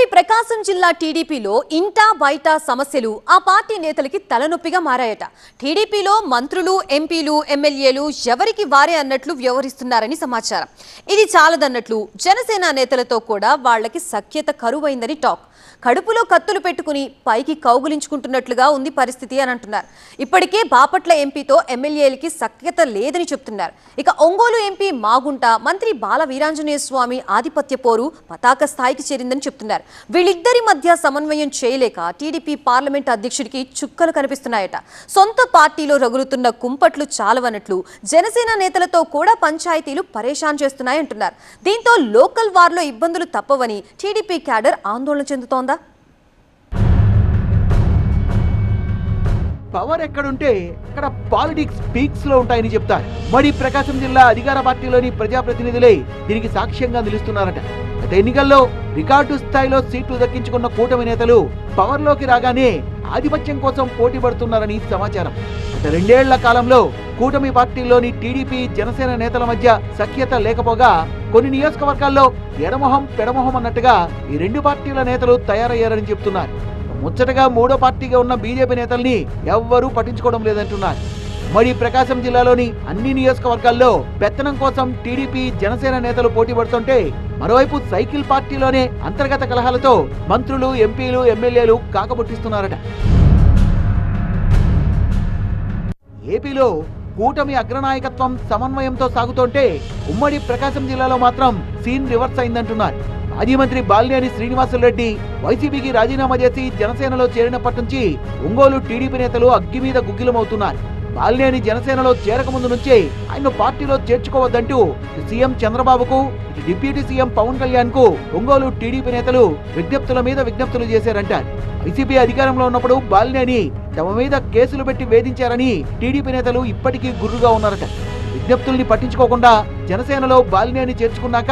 ఉమ్మడి ప్రకాశం జిల్లా టీడీపీలో ఇంటా బయట సమస్యలు ఆ పార్టీ నేతలకి తలనొప్పిగా మారాయట. టీడీపీలో మంత్రులు, ఎంపీలు, ఎమ్మెల్యేలు ఎవరికి వారే అన్నట్లు వ్యవహరిస్తున్నారని సమాచారం. ఇది చాలదన్నట్లు జనసేన నేతలతో కూడా వాళ్లకి సఖ్యత కరువైందని టాక్. కడుపులో కత్తులు పెట్టుకుని పైకి కౌగులించుకుంటున్నట్లుగా ఉంది పరిస్థితి అని అంటున్నారు. ఇప్పటికే బాపట్ల ఎంపీతో ఎమ్మెల్యేలకి సఖ్యత లేదని చెప్తున్నారు. ఇక ఒంగోలు ఎంపీ మాగుంట మంత్రి బాల వీరాంజనేయ స్వామి ఆధిపత్య పోరు పతాక స్థాయికి చేరిందని చెప్తున్నారు. వీళ్ళిద్దరి మధ్య సమన్వయం చేయలేక టీడీపీ పార్లమెంట్ అధ్యక్షుడికి చుక్కలు కనిపిస్తున్నాయట. సొంత పార్టీలో రగులుతున్న కుంపట్లు చాలవన్నట్లు జనసేన నేతలతో కూడా పంచాయతీలు పరేషాన్ చేస్తున్నాయంటున్నారు. దీంతో లోకల్ వార్లో ఇబ్బందులు తప్పవని టీడీపీ క్యాడర్ ఆందోళన చెందుతోంది. పవర్ ఎక్కడుంటే అక్కడ పాలిటిక్స్ పీక్స్ లో ఉంటాయని చెప్తారు. మరి ప్రకాశం జిల్లా అధికార పార్టీలోని ప్రజాప్రతినిధులే దీనికి సాక్ష్యంగా నిలుస్తున్నారట. గత ఎన్నికల్లో రికార్డు స్థాయిలో సీట్లు దక్కించుకున్న కూటమి నేతలు పవర్ లోకి రాగానే ఆధిపత్యం కోసం పోటీ పడుతున్నారని సమాచారం. గత 2 ఏళ్ల కాలంలో కూటమి పార్టీల్లోని టీడీపీ, జనసేన నేతల మధ్య సఖ్యత లేకపోగా కొన్ని నియోజకవర్గాల్లో ఎడమొహం పెడమొహం అన్నట్టుగా ఈ 2 పార్టీల నేతలు తయారయ్యారని చెప్తున్నారు. ముచ్చటగా 3వ పార్టీగా ఉన్న బీజేపీ నేతల్ని ఎవ్వరూ పట్టించుకోవడం లేదంటున్నారు. మరి ప్రకాశం జిల్లాలోని అన్ని నియోజకవర్గాల్లో పెత్తనం కోసం టీడీపీ, జనసేన నేతలు పోటీ పడుతుంటే మరోవైపు సైకిల్ పార్టీలోనే అంతర్గత కలహాలతో మంత్రులు, ఎంపీలు, ఎమ్మెల్యేలు కాకబొట్టిస్తున్నారట. ఏపీలో కూటమి అగ్రనాయకత్వం సమన్వయంతో సాగుతుంటే ఉమ్మడి ప్రకాశం జిల్లాలో మాత్రం సీన్ రివర్స్ అయిందంటున్నారు. మాజీ మంత్రి బాలినేని శ్రీనివాసులరెడ్డి వైసీపీకి రాజీనామా చేసి జనసేనలో చేరినప్పటి నుంచి ఒంగోలు టీడీపీ నేతలు అగ్గి మీద గుగ్గిలమవుతున్నారు. బాలినేని జనసేనలో చేరకముందు నుంచే ఆయన పార్టీలో చేర్చుకోవద్దంటూ సీఎం చంద్రబాబుకు, డిప్యూటీ సీఎం పవన్ కళ్యాణ్ కు ఒంగోలు టీడీపీ నేతలు విజ్ఞప్తుల మీద విజ్ఞప్తులు చేశారంటారు. వైసీపీ అధికారంలో ఉన్నప్పుడు బాలినేని తమ మీద కేసులు పెట్టి వేధించారని టీడీపీ నేతలు ఇప్పటికీ గుర్రుగా ఉన్నారట. విజ్ఞప్తుల్ని పట్టించుకోకుండా జనసేనలో బాలినేని చేర్చుకున్నాక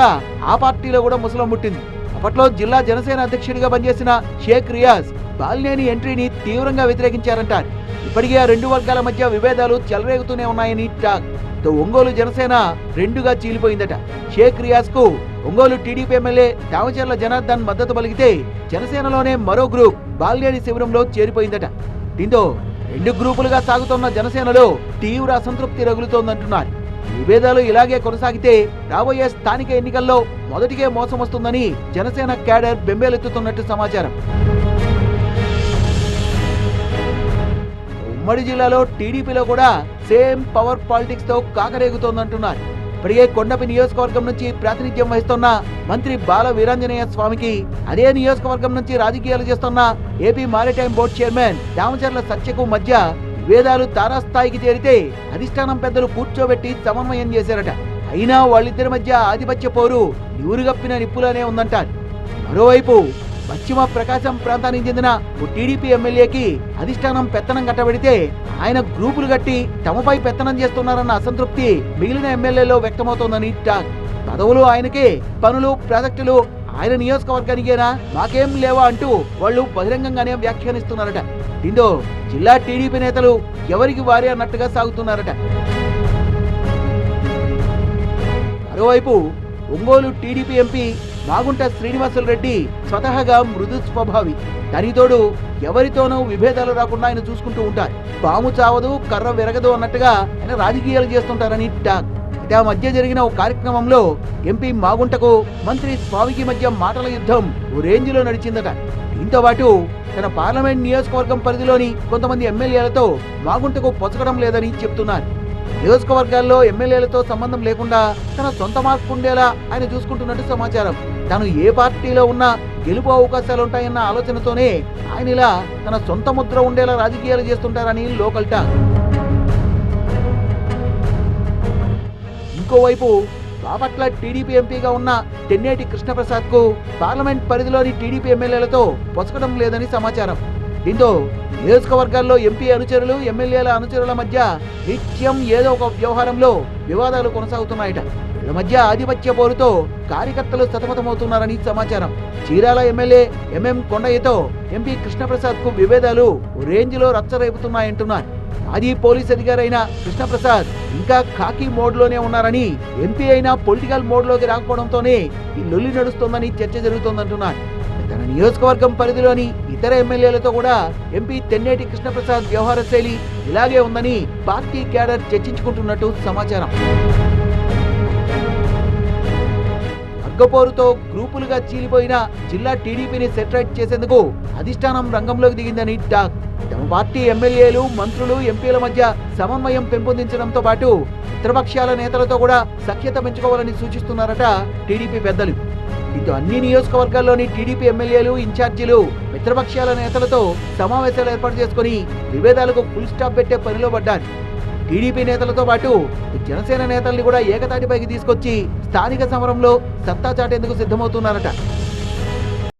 ఆ పార్టీలో కూడా ముసలం ముట్టింది. అప్పట్లో జిల్లా జనసేన అధ్యక్షుడిగా పనిచేసిన షేక్ రియాజ్ బాలినేని ఎంట్రీని తీవ్రంగా వ్యతిరేకించారంటారు. ఇప్పటికే ఆ 2 వర్గాల మధ్య విభేదాలు చెలరేగుతూనే ఉన్నాయని టాక్. ఒంగోలు జనసేన 2గా చీలిపోయిందట. షేక్ రియాజ్ కు ఒంగోలు టీడీపీ ఎమ్మెల్యే దామచర్ల జనార్దన్ మద్దతు పలికితే జనసేనలోనే మరో గ్రూప్ బాలినేని శిబిరంలో చేరిపోయిందట. దీంతో 2 గ్రూపులుగా సాగుతున్న జనసేనలో తీవ్ర అసంతృప్తి రగులుతోందంటున్నారు. విభేదాలు ఇలాగే కొనసాగితే రాబోయే స్థానిక ఎన్నికల్లో మొదటికే మోసం వస్తుందని జనసేన క్యాడర్ బెంబేలెత్తుతున్నట్టు సమాచారం. ఉమ్మడి జిల్లాలో టీడీపీలో కూడా సేమ్ పవర్ పాలిటిక్స్ తో కాకరేగుతోందంటున్నారు. ఇప్పటికే కొండపి నియోజకవర్గం నుంచి ప్రాతినిధ్యం వహిస్తున్న మంత్రి బాల వీరాంజనేయ స్వామికి, అదే నియోజకవర్గం నుంచి రాజకీయాలు చేస్తున్న AP maritime board chairman Damacharla సత్యకు మధ్య విభేదాలు తారాస్థాయికి చేరితే అధిష్టానం పెద్దలు కూర్చోబెట్టి సమన్వయం చేశారట. అయినా వాళ్ళిద్దరి మధ్య ఆధిపత్య పోరు నివురుగప్పిన నిప్పులనే ఉందంటారు. మరోవైపు పశ్చిమ ప్రకాశం ప్రాంతానికి చెందిన ఓ టీడీపీ ఎమ్మెల్యేకి అధిష్టానం పెత్తనం కట్టబెడితే ఆయన గ్రూపులు కట్టి తమపై పెత్తనం చేస్తున్నారన్న అసంతృప్తి మిగిలిన ఎమ్మెల్యేలో వ్యక్తమవుతోందని టాక్. పదవులు ఆయనకే, పనులు, ప్రాజెక్టులు ఆయన నియోజకవర్గానికేనా, మాకేం లేవా అంటూ వాళ్ళు బహిరంగంగానే వ్యాఖ్యానిస్తున్నారట. దీంతో జిల్లా టీడీపీ నేతలు ఎవరికి వారే అన్నట్టుగా సాగుతున్నారట. మరోవైపు ఒంగోలు టీడీపీ ఎంపీ మాగుంట శ్రీనివాసులరెడ్డి స్వతహాగా మృదు స్వభావి. దానితోడు ఎవరితోనూ విభేదాలు రాకుండా ఆయన చూసుకుంటూ ఉంటారు. పాము చావదు, కర్ర విరగదు అన్నట్టుగా ఆయన రాజకీయాలు చేస్తుంటారని టాక్. అయితే ఆ మధ్య జరిగిన ఓ కార్యక్రమంలో ఎంపీ మాగుంటకు మంత్రి స్వామికి మధ్య మాటల యుద్ధం ఓ రేంజ్ లో నడిచిందట. దీంతో పాటు తన పార్లమెంట్ నియోజకవర్గం పరిధిలోని కొంతమంది ఎమ్మెల్యేలతో మాగుంటకు పొసగడం లేదని చెప్తున్నారు. నియోజకవర్గాల్లో ఎమ్మెల్యేలతో సంబంధం లేకుండా తన సొంత మార్పు ఉండేలా ఆయన చూసుకుంటున్నట్టు సమాచారం. తాను ఏ పార్టీలో ఉన్నా గెలుపు అవకాశాలుంటాయన్న ఆలోచనతోనే ఆయన ఇలా తన సొంత ముద్ర ఉండేలా రాజకీయాలు చేస్తుంటారని లోకల్ టాక్. ఇంకోవైపు బాపట్ల టీడీపీ ఎంపీగా ఉన్న తెన్నేటి కృష్ణప్రసాద్ కు పార్లమెంట్ పరిధిలోని టీడీపీ ఎమ్మెల్యేలతో పొసగడం లేదని సమాచారం. దీంతో నియోజకవర్గాల్లో ఎంపీ అనుచరులు, ఎమ్మెల్యేల అనుచరుల మధ్య నిత్యం ఏదో ఒక వ్యవహారంలో వివాదాలు కొనసాగుతున్నాయట. వీళ్ళ మధ్య ఆధిపత్య పోరుతో కార్యకర్తలు సతమతమవుతున్నారని సమాచారం. చీరాల ఎమ్మెల్యే ఎంఎం కొండయ్యతో ఎంపీ కృష్ణప్రసాద్ కు విభేదాలు రేంజ్ లో రచ్చరేపుతున్నాయంటున్నారు. మాజీ పోలీస్ అధికారైన కృష్ణప్రసాద్ ఇంకా ఖాకీ మోడ్ లోనే ఉన్నారని, ఎంపీ అయినా పొలిటికల్ మోడ్ లోకి రాకపోవడంతోనే ఈ లొల్లి నడుస్తోందని చర్చ జరుగుతోందంటున్నారు. తన నియోజకవర్గం పరిధిలోని ఇతర ఎమ్మెల్యేలతో కూడా ఎంపీ తెన్నేటి కృష్ణప్రసాద్ వ్యవహార శైలి ఇలాగే ఉందని పార్టీ క్యాడర్ చర్చించుకుంటున్నట్టు సమాచారం. వర్గపోరుతో గ్రూపులుగా చీలిపోయిన జిల్లా టీడీపీని సెటరైట్ చేసేందుకు అధిష్టానం రంగంలోకి దిగిందని టాక్. తమ పార్టీ ఎమ్మెల్యేలు, మంత్రులు, ఎంపీల మధ్య సమన్వయం పెంపొందించడంతో పాటు మిత్రపక్షాల నేతలతో కూడా సఖ్యత పెంచుకోవాలని సూచిస్తున్నారట టీడీపీ పెద్దలు. ఇటు అన్ని నియోజకవర్గాల్లోని టీడీపీ ఎమ్మెల్యేలు, ఇన్ఛార్జీలు మిత్రపక్షాల నేతలతో సమావేశాలు ఏర్పాటు చేసుకుని విభేదాలకు ఫుల్ స్టాప్ పెట్టే పనిలో పడ్డారు. టీడీపీ నేతలతో పాటు జనసేన నేతల్ని కూడా ఏకతాటిపైకి తీసుకొచ్చి స్థానిక సమరంలో సత్తా చాటేందుకు సిద్ధమవుతున్నారట.